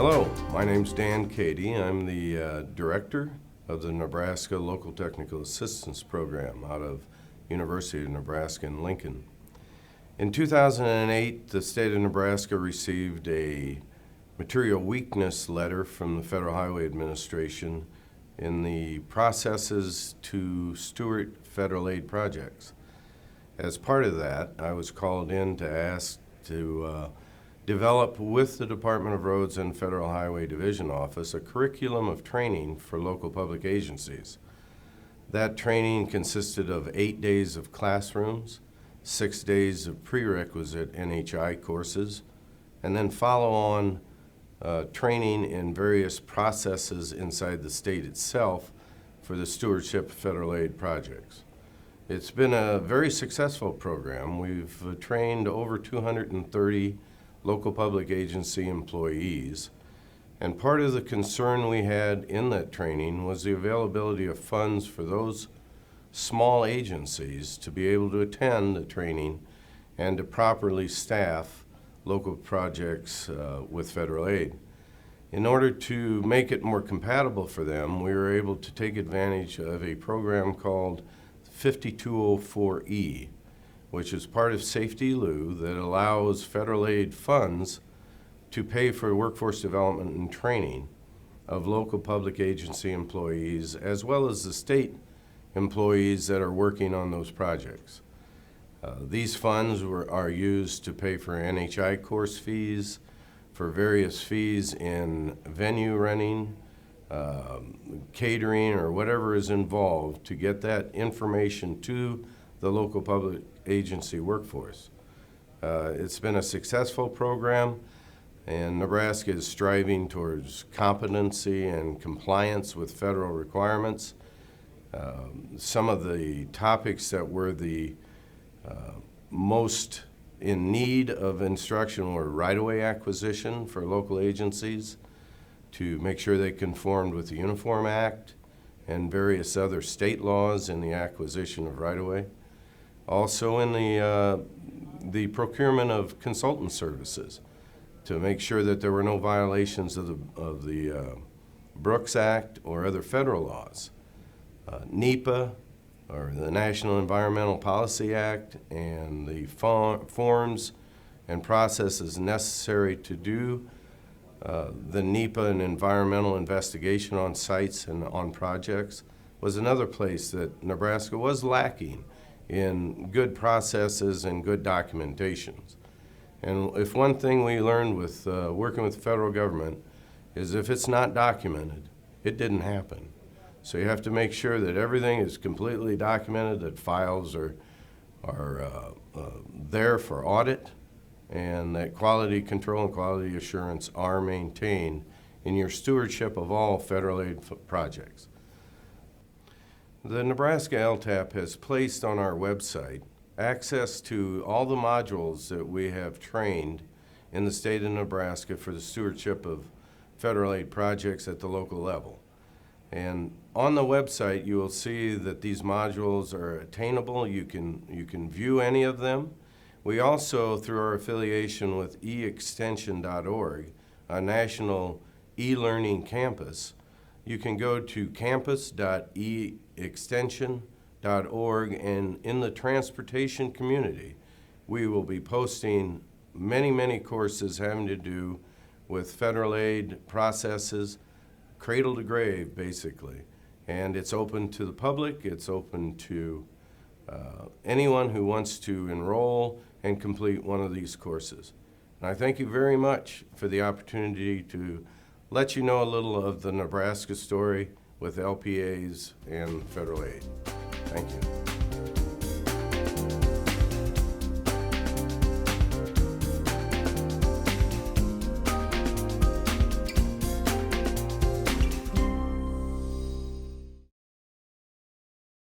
Hello, my name's Dan Cady. I'm the director of the Nebraska Local Technical Assistance Program out of University of Nebraska in Lincoln. In 2008, the state of Nebraska received a material weakness letter from the Federal Highway Administration in the processes to steward federal aid projects. As part of that, I was called in to ask to develop with the Department of Roads and Federal Highway Division Office a curriculum of training for local public agencies. That training consisted of 8 days of classrooms, 6 days of prerequisite NHI courses, and then follow-on training in various processes inside the state itself for the stewardship of federal aid projects. It's been a very successful program. We've trained over 230 local public agency employees. And part of the concern we had in that training was the availability of funds for those small agencies to be able to attend the training and to properly staff local projects with federal aid. In order to make it more compatible for them, we were able to take advantage of a program called 5204E, which is part of Safety Lieu that allows federal aid funds to pay for workforce development and training of local public agency employees as well as the state employees that are working on those projects. These funds are used to pay for NHI course fees, for various fees in venue renting, catering, or whatever is involved to get that information to the local public agency workforce. It's been a successful program, and Nebraska is striving towards competency and compliance with federal requirements. Some of the topics that were the most in need of instruction were right-of-way acquisition for local agencies to make sure they conformed with the Uniform Act and various other state laws in the acquisition of right-of-way. Also in the procurement of consultant services to make sure that there were no violations of the Brooks Act or other federal laws. NEPA, or the National Environmental Policy Act, and the forms and processes necessary to do the NEPA and environmental investigation on sites and on projects was another place that Nebraska was lacking in good processes and good documentations. And if one thing we learned with working with the federal government is if it's not documented, it didn't happen. So you have to make sure that everything is completely documented, that files are there for audit, and that quality control and quality assurance are maintained in your stewardship of all federal aid projects. The Nebraska LTAP has placed on our website access to all the modules that we have trained in the state of Nebraska for the stewardship of federal aid projects at the local level. And on the website, you will see that these modules are attainable. You can view any of them. We also, through our affiliation with eextension.org, a national e-learning campus, you can go to campus.eextension.org, and in the transportation community, we will be posting many courses having to do with federal aid processes, cradle to grave, basically. And it's open to the public, it's open to anyone who wants to enroll and complete one of these courses. And I thank you very much for the opportunity to let you know a little of the Nebraska story with LPAs and federal aid. Thank you.